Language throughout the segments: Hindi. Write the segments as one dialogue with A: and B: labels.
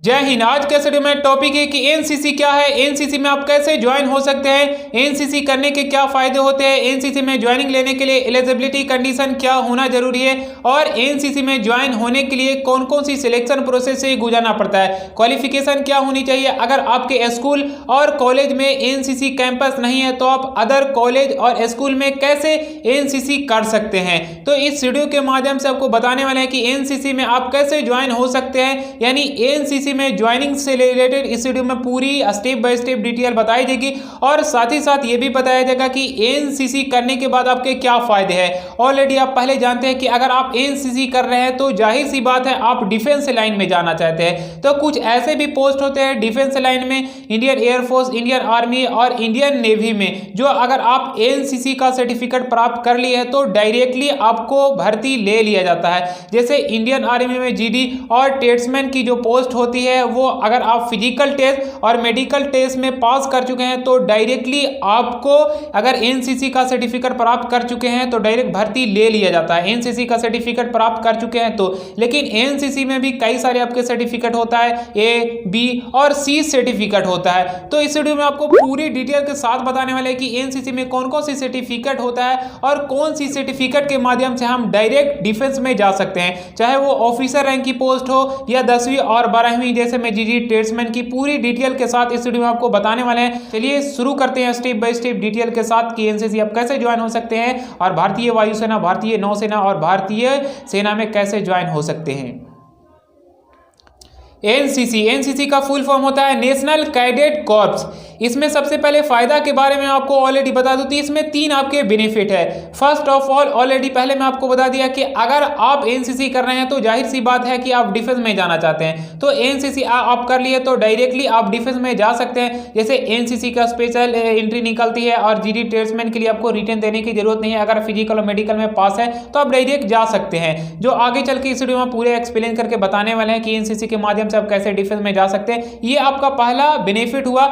A: जय हिंद। आज के वीडियो में टॉपिक है कि एनसीसी क्या है, एनसीसी में आप कैसे ज्वाइन हो सकते हैं, एनसीसी करने के क्या फायदे होते हैं, एनसीसी में ज्वाइनिंग लेने के लिए एलिजिबिलिटी कंडीशन क्या होना जरूरी है और एनसीसी में ज्वाइन होने के लिए कौन कौन सी सिलेक्शन प्रोसेस से गुजरना पड़ता है, क्वालिफिकेशन क्या होनी चाहिए। अगर आपके स्कूल और कॉलेज में एनसीसी कैंपस नहीं है तो आप अदर कॉलेज और स्कूल में कैसे एनसीसी कर सकते हैं। तो इस वीडियो के माध्यम से आपको बताने वाले हैं कि एनसीसी में आप कैसे ज्वाइन हो सकते हैं, यानी एनसीसी में ज्वाइनिंग से रिलेटेड इस वीडियो में पूरी स्टेप बाय स्टेप डिटेल बताई जाएगी और साथ ही साथ ये भी बताया जाएगा कि एनसीसी करने के बाद आपके क्या फायदे हैं। ऑलरेडी आप पहले जानते हैं कि अगर आप एनसीसी कर रहे हैं तो जाहिर सी बात है आप डिफेंस लाइन में जाना चाहते हैं। तो कुछ ऐसे भी पोस्ट होते हैं डिफेंस लाइन में, इंडियन एयरफोर्स, इंडियन आर्मी और इंडियन नेवी में, जो अगर आप एनसीसी का सर्टिफिकेट प्राप्त कर लिए हैं तो डायरेक्टली आपको भर्ती ले लिया जाता है। जैसे इंडियन आर्मी में जीडी और टेट्समैन की जो पोस्ट होती है वो अगर आप फिजिकल टेस्ट और मेडिकल टेस्ट में पास कर चुके हैं तो डायरेक्टली आपको, अगर एनसीसी का सर्टिफिकेट प्राप्त कर चुके हैं तो डायरेक्ट भर्ती ले लिया जाता है। एनसीसी का सर्टिफिकेट प्राप्त कर चुके हैं तो, लेकिन एनसीसी में भी कई सारे आपके सर्टिफिकेट होता है, ए, बी और सी सर्टिफिकेट होता है। तो इस वीडियो में आपको पूरी डिटेल के साथ बताने वाले हैं कि एनसीसी में कौन कौन सी सर्टिफिकेट होता है और कौन सी सर्टिफिकेट के माध्यम से हम डायरेक्ट डिफेंस में जा सकते हैं, चाहे वो ऑफिसर रैंक की पोस्ट हो या 10वीं और 12वीं जैसे में जीडी टेट्समैन की पूरी डिटेल के साथ इस वीडियो में आपको बताने वाले हैं। चलिए शुरू करते हैं स्टेप बाय स्टेप डिटेल के साथ कि एनसीसी आप कैसे ज्वाइन हो सकते हैं और भारतीय वायुसेना, भारतीय नौसेना और भारतीय सेना में कैसे ज्वाइन हो सकते हैं। एनसीसी का फुल फॉर्म होता है नेशनल कैडेट कॉर्प्स। इसमें सबसे पहले फायदा के बारे में आपको ऑलरेडी बता दूं तो इसमें 3 आपके बेनिफिट है। फर्स्ट ऑफ ऑल, ऑलरेडी पहले मैं आपको बता दिया कि अगर आप एनसीसी कर रहे हैं तो जाहिर सी बात है कि आप डिफेंस में जाना चाहते हैं, तो एनसीसी आप कर लिए तो डायरेक्टली आप डिफेंस में जा सकते हैं। जैसे एनसीसी का स्पेशल एंट्री निकलती है और जीडी टेट्समैन के लिए आपको रिटर्न देने की जरूरत नहीं है। अगर फिजिकल और मेडिकल में पास है तो आप डायरेक्ट जा सकते हैं, जो आगे चल के इस वीडियो में पूरे एक्सप्लेन करके बताने वाले हैं कि एनसीसी के माध्यम से आप कैसे डिफेंस में जा सकते हैं। ये आपका पहला बेनिफिट हुआ।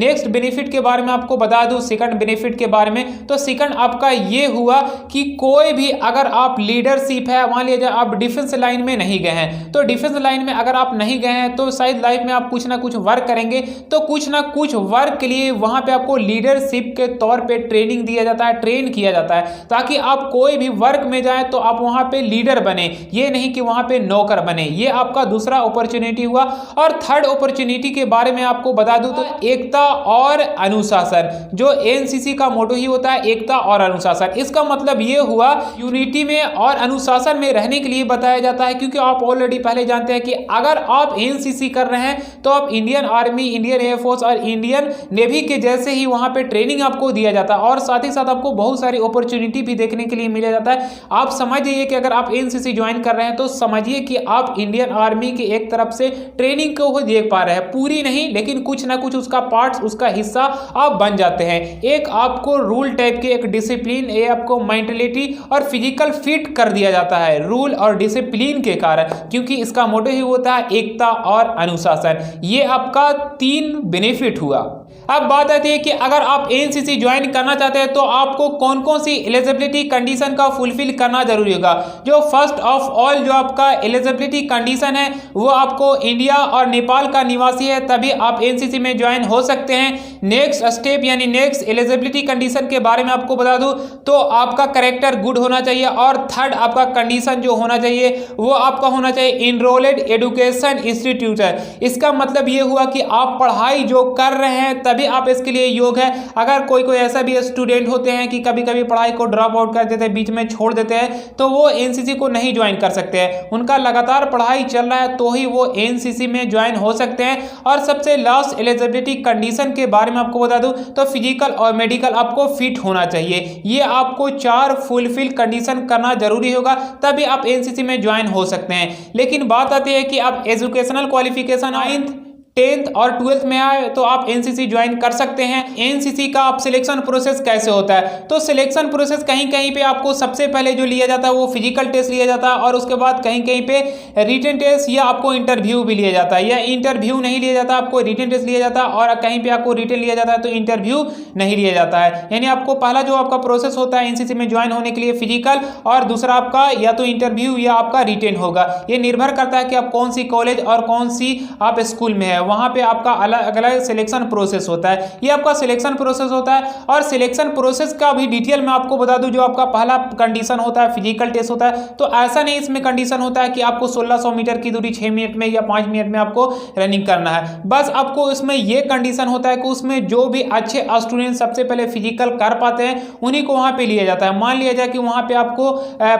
A: नेक्स्ट बेनिफिट के बारे में आपको बता दूं, सेकंड बेनिफिट के बारे में, तो सेकंड आपका ये हुआ कि कोई भी अगर आप लीडरशिप है, मान लीजिए आप डिफेंस लाइन में नहीं गए हैं, तो डिफेंस लाइन में अगर आप नहीं गए हैं तो शायद लाइफ में आप कुछ ना कुछ वर्क करेंगे, तो कुछ ना कुछ वर्क के लिए वहां पे आपको लीडरशिप के तौर पे ट्रेनिंग दिया जाता है, ट्रेन किया जाता है, ताकि आप कोई भी वर्क में जाए तो आप वहां पे लीडर बने, ये नहीं कि वहां पे नौकर बने। ये आपका दूसरा अपॉर्चुनिटी हुआ। और थर्ड अपॉर्चुनिटी के बारे में आपको बता दूं तो एकता और अनुशासन, जो एनसीसी का मोटो ही होता है, एकता और अनुशासन। इसका मतलब ये हुआ यूनिटी में और अनुशासन में रहने के लिए बताया जाता है, क्योंकि आप ऑलरेडी पहले जानते हैं कि अगर आप एनसीसी कर रहे हैं तो आप इंडियन आर्मी, इंडियन एयरफोर्स और इंडियन नेवी के जैसे ही वहां पे ट्रेनिंग आपको दिया जाता है और साथ ही साथ आपको बहुत सारी अपॉर्चुनिटी भी देखने के लिए मिला जाता है। आप समझ जाइए कि अगर आप एनसीसी ज्वाइन कर रहे हैं तो समझिए कि आप इंडियन आर्मी की एक तरफ से ट्रेनिंग को देख पा रहे हैं, पूरी नहीं लेकिन कुछ ना कुछ उसका पार्ट, उसका हिस्सा आप बन जाते हैं। एक आपको रूल टाइप के, एक डिसिप्लिन, ये आपको मेंटलिटी और फिजिकल फिट कर दिया जाता है रूल और डिसिप्लिन के कारण, क्योंकि इसका मोटो ही होता है एकता और अनुशासन। ये आपका 3 बेनिफिट हुआ। अब बात आती है कि अगर आप एनसीसी ज्वाइन करना चाहते हैं तो आपको कौन कौन सी एलिजिबिलिटी कंडीशन का फुलफिल करना जरूरी होगा। जो फर्स्ट ऑफ ऑल जो आपका एलिजिबिलिटी कंडीशन है वो आपको इंडिया और नेपाल का निवासी है तभी आप एनसीसी में ज्वाइन हो सकते हैं। नेक्स्ट स्टेप यानी नेक्स्ट एलिजिबिलिटी कंडीशन के बारे में आपको बता दूं तो आपका कैरेक्टर गुड होना चाहिए और थर्ड आपका कंडीशन जो होना चाहिए वो आपका होना चाहिए इनरोल्ड एजुकेशन इंस्टीट्यूशन। इसका मतलब ये हुआ कि आप पढ़ाई जो कर रहे हैं तभी आप इसके लिए योग्य है। अगर कोई ऐसा भी स्टूडेंट होते हैं कि कभी कभी पढ़ाई को ड्रॉप आउट कर देते हैं, बीच में छोड़ देते हैं, तो वो एनसीसी को नहीं ज्वाइन कर सकते हैं। उनका लगातार पढ़ाई चल रहा है तो ही वो एनसीसी में ज्वाइन हो सकते हैं। और सबसे लास्ट एलिजिबिलिटी कंडीशन के बारे में आपको बता दूं तो फिजिकल और मेडिकल आपको फिट होना चाहिए। ये आपको 4 फुलफिल कंडीशन करना जरूरी होगा तभी आप एनसीसी में ज्वाइन हो सकते हैं। लेकिन बात आती है कि आप एजुकेशनल क्वालिफिकेशन 9th 10th और 12th में आए तो आप एनसीसी ज्वाइन कर सकते हैं। एनसीसी का आप सिलेक्शन प्रोसेस कैसे होता है, तो सिलेक्शन प्रोसेस कहीं कहीं पे आपको सबसे पहले जो लिया जाता है वो फिजिकल टेस्ट लिया जाता है और उसके बाद कहीं कहीं पे रिटन टेस्ट या आपको इंटरव्यू भी लिया जाता है, या इंटरव्यू नहीं लिया जाता, आपको रिटन टेस्ट लिया जाता है और कहीं पे आपको रिटन लिया जाता है तो इंटरव्यू नहीं लिया जाता है। यानी आपको पहला जो आपका प्रोसेस होता है एनसीसी में ज्वाइन होने के लिए फिजिकल, और दूसरा आपका या तो इंटरव्यू या आपका रिटन होगा। ये निर्भर करता है कि आप कौन सी कॉलेज और कौन सी आप स्कूल में है, वहां पे आपका अलग अलग सिलेक्शन प्रोसेस होता है। ये आपका सिलेक्शन प्रोसेस होता है और सिलेक्शन प्रोसेस का भी डिटेल में आपको बता दूं, जो आपका पहला कंडीशन होता है फिजिकल टेस्ट होता है, तो ऐसा नहीं इसमें कंडीशन होता है कि आपको 1600 मीटर की दूरी 6 मिनट में या 5 मिनट में आपको रनिंग करना है। बस आपको इसमें यह कंडीशन होता है कि उसमें जो भी अच्छे स्टूडेंट सबसे पहले फिजिकल कर पाते हैं उन्हीं को वहां पे लिया जाता है। मान लिया जाए कि वहां पे आपको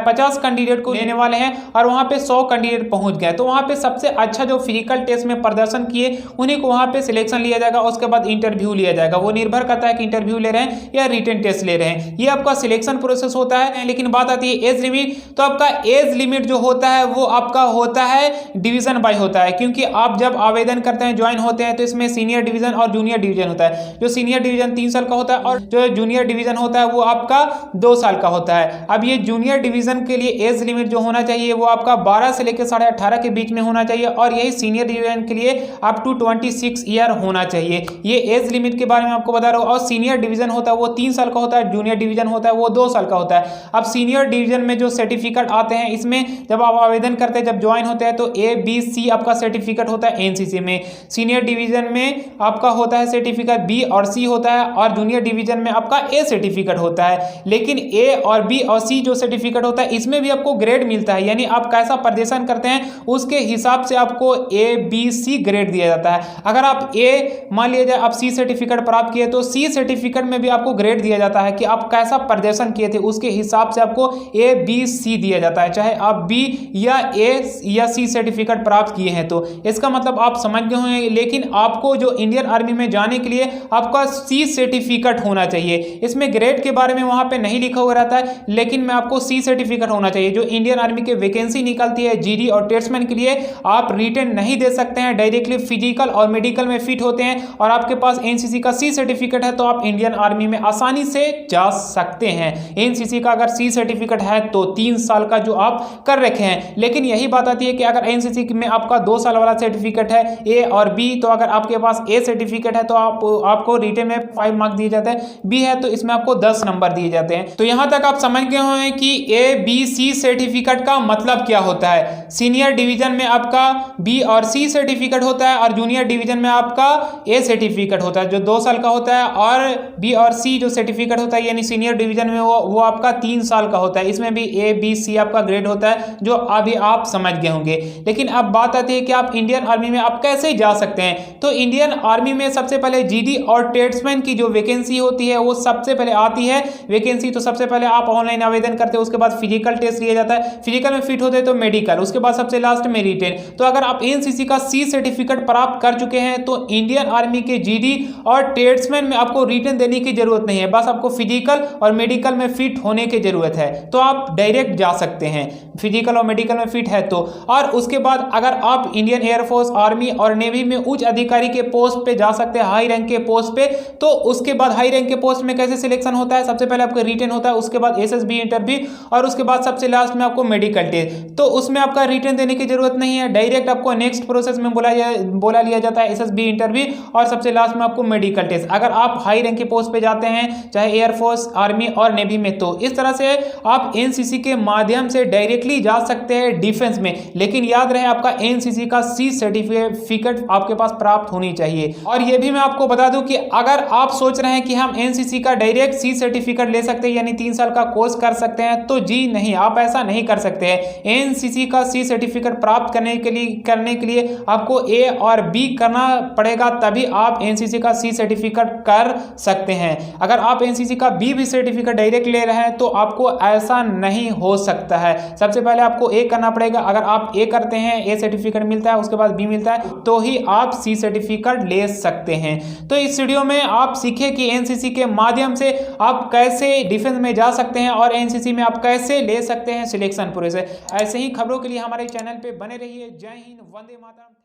A: 50 कैंडिडेट को लेने वाले हैं और वहां पे 100 कैंडिडेट पहुंच गए, तो वहां पे सबसे अच्छा जो फिजिकल टेस्ट में प्रदर्शन किए उन्हीं को वहां पे सिलेक्शन लिया जाएगा। उसके बाद इंटरव्यू लिया जाएगा। वो निर्भर करता है कि इंटरव्यू ले रहे हैं या रिटन टेस्ट ले रहे हैं। ये आपका सिलेक्शन प्रोसेस होता है। लेकिन बात आती है एज लिमिट, तो आपका एज लिमिट जो होता है वो आपका होता है डिवीजन बाय होता है, क्योंकि आप जब आवेदन करते हैं ज्वाइन होते हैं तो इसमें सीनियर डिवीजन और जूनियर डिवीजन होता है। जो सीनियर डिवीजन 3 साल का होता है और जो जूनियर डिवीजन होता है वो आपका 2 साल का होता है। अब ये जूनियर डिवीजन के लिए एज लिमिट जो होना चाहिए वो आपका 12 से लेकर 18.5 के बीच में होना चाहिए और यही सीनियर डिवीजन के लिए अप टू 26 ईयर होना चाहिए। ये एज लिमिट के बारे में आपको बता रहा हूं। और सीनियर डिवीजन होता है वो 3 साल का होता है, जूनियर डिवीजन होता है वो 2 साल का होता है। अब सीनियर डिवीजन में जो सर्टिफिकेट आते हैं इसमें जब आप आवेदन करते हैं, जब ज्वाइन होते हैं तो ए बी सी आपका सर्टिफिकेट होता है एनसीसी में। सीनियर डिवीजन में आपका होता है सर्टिफिकेट बी और सी होता है और जूनियर डिवीजन में आपका ए सर्टिफिकेट होता है। लेकिन ए और बी और सी जो सर्टिफिकेट होता है इसमें भी आपको ग्रेड मिलता है, यानी आप कैसा प्रदर्शन करते हैं उसके हिसाब से आपको ए बी सी ग्रेड दिया जाता है। अगर आप ए मान लिया जाए आप सी सर्टिफिकेट प्राप्त किए तो सी सर्टिफिकेट में भी आपको ग्रेड दिया जाता है कि आप कैसा प्रदर्शन किए थे, उसके हिसाब से आपको ए बी सी दिया जाता है, चाहे आप बी या ए या सी सर्टिफिकेट प्राप्त किए हैं। तो इसका मतलब आप समझ गए होंगे। लेकिन आपको जो इंडियन आर्मी में जाने के लिए आपका सी सर्टिफिकेट होना चाहिए। इसमें ग्रेड के बारे में वहां पे नहीं लिखा हुआ रहता है, लेकिन मैं आपको सी सर्टिफिकेट होना चाहिए। जो इंडियन आर्मी के वैकेंसी निकलती है जीडी और टेस्टमैन के लिए, आप रिटन नहीं दे सकते हैं, डायरेक्टली फिजिकल और मेडिकल में फिट होते हैं और आपके पास एनसीसी का सी सर्टिफिकेट है तो आप इंडियन आर्मी में आसानी से जा सकते हैं। एनसीसी का अगर सी सर्टिफिकेट है तो 3 साल का जो आप कर रखे हैं। लेकिन यही बात आती है कि अगर एनसीसी में आपका 2 साल वाला सर्टिफिकेट है ए और बी, तो अगर आपके पास ए सर्टिफिकेट है तो आपको रिटन में 5 मार्क्स दिए जाते हैं, बी है तो इसमें आपको 10 नंबर दिए जाते हैं। तो यहां तक आप समझ गए होंगे कि ए बी सी सर्टिफिकेट का मतलब क्या होता है। सीनियर डिवीजन में आपका बी और सी सर्टिफिकेट होता है और जूनियर डिवीजन में आपका ए सर्टिफिकेट होता है जो 2 साल का होता है, और बी और सी जो सर्टिफिकेट होता है यानी सीनियर डिवीजन में वो आपका 3 साल का होता है। इसमें भी ए बी सी आपका ग्रेड होता है जो अभी आप समझ गए होंगे। लेकिन अब बात आती है कि आप इंडियन आर्मी में आप कैसे जा सकते हैं। तो इंडियन आर्मी में सबसे पहले जीडी और टेस्टमैन की जो वैकेंसी होती है वो सबसे पहले आती है वैकेंसी। तो सबसे पहले आप ऑनलाइन आवेदन करते हैं, उसके बाद फिजिकल टेस्ट लिया जाता है, फिजिकल में फिट होते हैं तो मेडिकल, उसके बाद सबसे लास्ट में रिटेन। तो अगर आप एनसीसी का सी सर्टिफिकेट प्राप्त कर चुके हैं तो इंडियन आर्मी के जीडी और टेस्टमैन में आपको रिटन देने की जरूरत नहीं है, बस आपको फिजिकल और मेडिकल में फिट होने की जरूरत है तो आप डायरेक्ट जा सकते हैं फिजिकल और मेडिकल में फिट है तो। और उसके बाद अगर आप इंडियन एयरफोर्स, आर्मी और नेवी में उच्च अधिकारी के पोस्ट पे जा सकते हैं, हाई रैंक के पोस्ट पे। तो उसके बाद हाई रैंक के पोस्ट में कैसे सिलेक्शन होता है, सबसे पहले आपका रिटन होता है, उसके बाद एसएसबी इंटरव्यू और उसके बाद सबसे लास्ट में आपको मेडिकल टेस्ट। तो उसमें आपका रिटन देने की जरूरत नहीं है, डायरेक्ट आपको नेक्स्ट प्रोसेस में बोला लिया जाता है एसएसबी इंटरव्यू और सबसे लास्ट में आपको मेडिकल टेस्ट। अगर आप हाई रैंक के पोस्ट पे जाते हैं चाहे एयरफोर्स, आर्मी और नेवी में, तो इस तरह से आप एनसीसी के माध्यम से डायरेक्टली जा सकते हैं डिफेंस में। लेकिन याद रहे आपका एनसीसी का सी सर्टिफिकेट आपके पास प्राप्त होनी चाहिए। और यह भी मैं आपको बता दूं कि अगर आप सोच रहे हैं कि हम एनसीसी का डायरेक्ट सी सर्टिफिकेट ले सकते हैं यानी 3 साल का कोर्स कर सकते हैं, तो जी नहीं, आप ऐसा नहीं कर सकते हैं। एनसीसी का सी सर्टिफिकेट प्राप्त करने के लिए आपको ए और बी करना पड़ेगा, तभी आप एनसीसी का सी सर्टिफिकेट कर सकते हैं। अगर आप एनसीसी का बी सर्टिफिकेट डायरेक्ट ले रहे हैं तो आपको ऐसा नहीं हो सकता है। सबसे पहले आपको ए करना पड़ेगा। अगर आप ए करते हैं, ए सर्टिफिकेट मिलता है, उसके बाद बी मिलता है, तो ही आप सी सर्टिफिकेट ले सकते हैं। तो इस वीडियो में आप सीखे कि एनसीसी के माध्यम से आप कैसे डिफेंस में जा सकते हैं और एनसीसी में आप कैसे ले सकते हैं सिलेक्शन प्रोसेस। ऐसे ही खबरों के लिए हमारे चैनल पे बने रहिए। जय हिंद, वंदे मातरम।